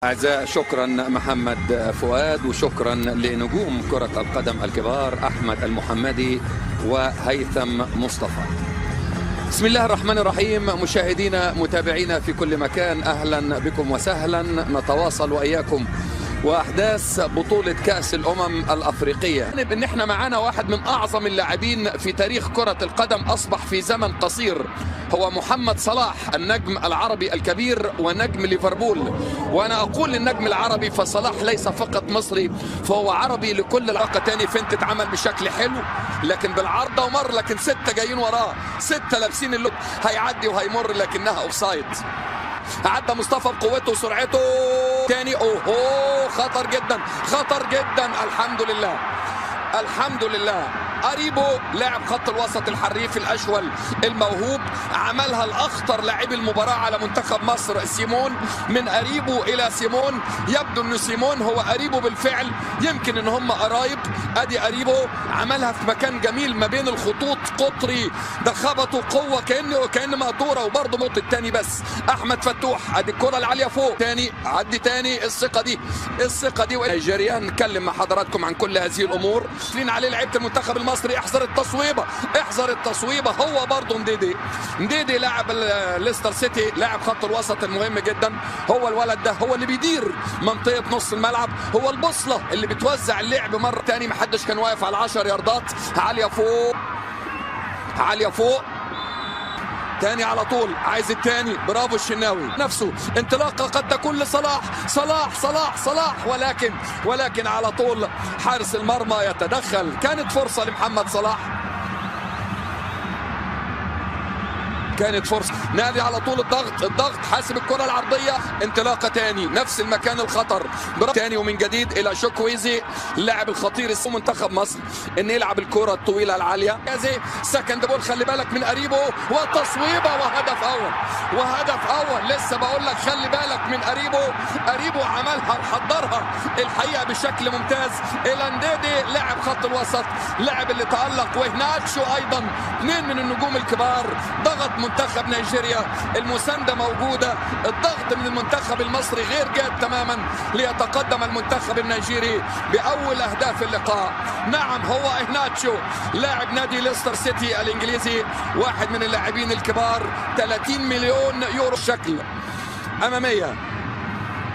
أعزائي، شكرا محمد فؤاد، وشكرا لنجوم كرة القدم الكبار أحمد المحمدي وهيثم مصطفى. بسم الله الرحمن الرحيم. مشاهدينا متابعينا في كل مكان، أهلا بكم وسهلا. نتواصل وإياكم وأحداث بطولة كأس الأمم الأفريقية. إن إحنا معانا واحد من أعظم اللاعبين في تاريخ كرة القدم، أصبح في زمن قصير، هو محمد صلاح، النجم العربي الكبير ونجم ليفربول. وأنا أقول النجم العربي فصلاح ليس فقط مصري، فهو عربي لكل العلاقة. تاني فين تتعمل بشكل حلو، لكن بالعارضة ومر، لكن 6 جايين وراه، 6 لابسين اللوك، هيعدي وهيمر لكنها أوفسايد. عدى مصطفى بقوته وسرعته، تاني اوه خطر جدا، خطر جدا. الحمد لله، الحمد لله. أريبو لاعب خط الوسط الحريف الأشول الموهوب، عملها الأخطر لاعب المباراة على منتخب مصر سيمون. من أريبو إلى سيمون، يبدو أنه سيمون هو أريبو بالفعل، يمكن أن هم قرايب. أدي أريبو عملها في مكان جميل ما بين الخطوط، قطري ده خبطه قوة كأنه مقطورة، وبرضه موت التاني. بس أحمد فتوح، أدي الكرة العالية فوق، تاني عدي تاني. الثقة دي نيجيريا. نتكلم مع حضراتكم عن كل هذه الأمور. لين عليه لعيبة المنتخب المصري، احذر التصويبة، احذر التصويبة. هو برضه نديدي لاعب ليستر سيتي، لاعب خط الوسط المهم جدا. هو الولد ده هو اللي بيدير منطقة نص الملعب، هو البوصلة اللي بتوزع اللعب. مرة تاني محدش كان واقف على 10 ياردات. عالية فوق، عالية فوق، تاني على طول، عايز التاني. برافو الشناوي نفسه. انطلاقة قد تكون لصلاح، صلاح، ولكن على طول حارس المرمى يتدخل. كانت فرصة لمحمد صلاح، كانت فرصة. نادي على طول الضغط، حاسب الكرة العرضية. انطلاقة تاني، نفس المكان الخطر. تاني ومن جديد إلى شوكويزي، اللاعب الخطير منتخب مصر، إن يلعب الكرة الطويلة العالية. سكند بول، خلي بالك من أريبو، وتصويبة وهدف أول. لسه بقول لك خلي بالك من أريبو عملها وحضرها الحقيقة بشكل ممتاز. إلى نديدي لاعب خط الوسط، لاعب اللي تألق، وهناتشو أيضا، 2 من النجوم الكبار. ضغط منتخب نيجيريا، المساندة موجودة، الضغط من المنتخب المصري غير جاد تماما ليتقدم المنتخب النيجيري بأول أهداف اللقاء. نعم، هو إهناتشو لاعب نادي ليستر سيتي الإنجليزي، واحد من اللاعبين الكبار. 30 مليون يورو. شكل أمامية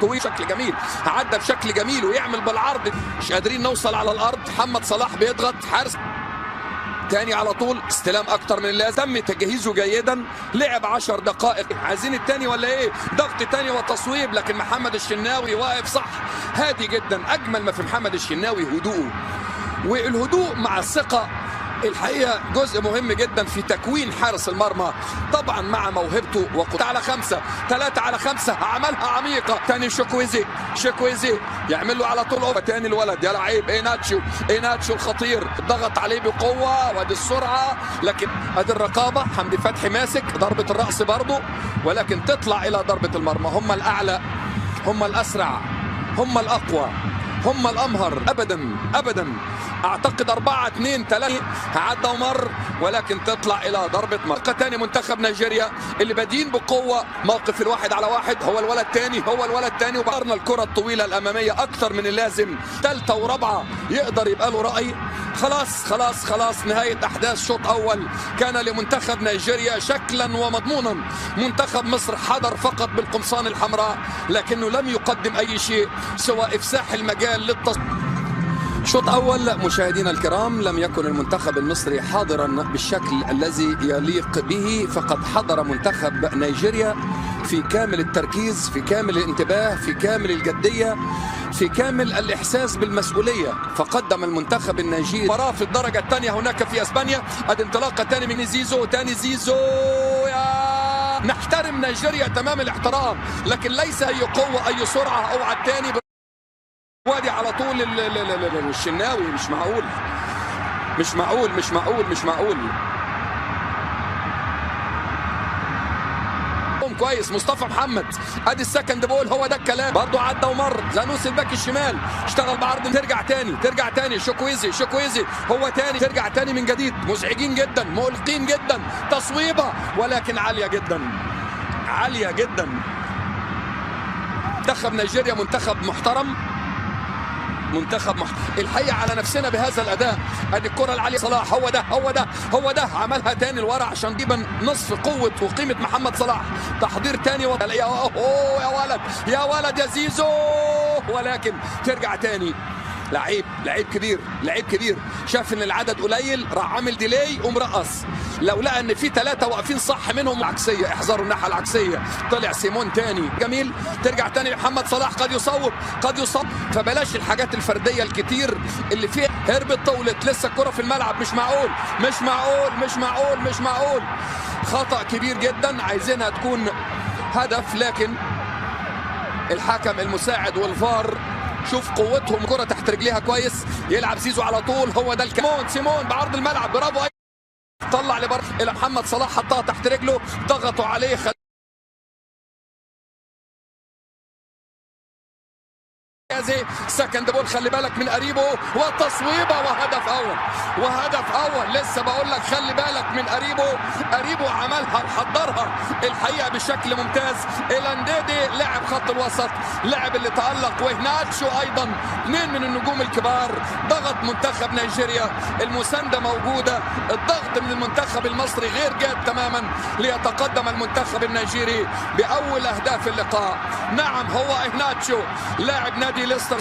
طويل، شكل جميل، عدى بشكل جميل ويعمل بالعرض. مش قادرين نوصل على الأرض. محمد صلاح بيضغط، حارس تاني على طول، استلام اكتر من اللازم، تم تجهيزه جيدا. لعب 10 دقائق، عايزين التاني ولا ايه؟ ضغط تاني وتصويب، لكن محمد الشناوي واقف صح، هادي جدا. اجمل ما في محمد الشناوي هدوءه، والهدوء مع الثقة الحقيقة جزء مهم جدا في تكوين حارس المرمى، طبعا مع موهبته وقدرته. على 5، 3 على 5، عملها عميقة. تاني شوكويزي يعمل له على طول. تاني الولد يا لعيب إيناتشو الخطير، ضغط عليه بقوة، وادي السرعة، لكن ادي الرقابة. حمدي فتحي ماسك ضربة الرأس برضه، ولكن تطلع إلى ضربة المرمى. هم الأعلى، هم الأسرع، هم الأقوى، هم الأمهر. أبدا أعتقد 4-2-3 عدى ومر، ولكن تطلع إلى ضربة مرمى. تاني منتخب نيجيريا اللي بادين بقوة، موقف 1 على 1. هو الولد تاني، وبقرنا الكرة الطويلة الأمامية أكثر من اللازم. 3 ورابعة يقدر يبقى له رأي. خلاص نهاية أحداث شوط أول كان لمنتخب نيجيريا شكلا ومضمونا. منتخب مصر حضر فقط بالقمصان الحمراء، لكنه لم يقدم أي شيء سوى إفساح المجال للتصوير. شوط أول مشاهدينا الكرام، لم يكن المنتخب المصري حاضرا بالشكل الذي يليق به، فقد حضر منتخب نيجيريا في كامل التركيز، في كامل الانتباه، في كامل الجدية، في كامل الإحساس بالمسؤولية. فقدم المنتخب النيجيري مباراة في الدرجة الثانية هناك في أسبانيا. ادي انطلاقة تاني من زيزو، يا نحترم نيجيريا تمام الاحترام، لكن ليس أي قوة أي سرعة. اوعى التاني وادي على طول الشناوي. مش معقول. كويس مصطفى محمد، ادي السكند بول، هو ده الكلام. برضه عدى ومر. زانوس الباك الشمال اشتغل بعرض، ترجع تاني شوكويزي هو تاني، ترجع تاني من جديد. مزعجين جدا، مقلقين جدا. تصويبة ولكن عالية جدا. منتخب نيجيريا منتخب محترم، الحقيقه على نفسنا بهذا الاداء. ادي الكره العاليه صلاح، هو ده عملها تاني لورا عشان تقريبا نصف قوه وقيمه محمد صلاح. تحضير تاني يا ولد يا زيزو، ولكن ترجع تاني. لعيب كبير شاف ان العدد قليل، راح عامل ديلي ومرقص. لو لقى ان في 3 واقفين صح منهم العكسيه، احذروا الناحيه العكسيه. طلع سيمون تاني جميل، ترجع تاني لمحمد صلاح، قد يصوب. فبلاش الحاجات الفرديه الكتير اللي فيها. هربت طولت، لسه الكره في الملعب. مش معقول. خطأ كبير جدا، عايزينها تكون هدف، لكن الحكم المساعد والفار شوف قوتهم. كرة تحت رجليها كويس، يلعب زيزو على طول. هو ده سيمون بعرض الملعب، برافو. طلع لبر الى محمد صلاح، حطها تحت رجله، ضغطوا عليه. سكند بول، خلي بالك من قريبه، والتصويبه وهدف اول. لسه بقول لك خلي بالك من قريبه عملها وحضرها الحقيقه بشكل ممتاز. الانديدي لعب خط الوسط، لعب اللي تألق، وهناتشو ايضا، 2 من النجوم الكبار. ضغط منتخب نيجيريا، المسانده موجوده، الضغط من المنتخب المصري غير جاد تماما ليتقدم المنتخب النيجيري باول اهداف اللقاء. نعم، هو هناتشو لاعب نادي ليستر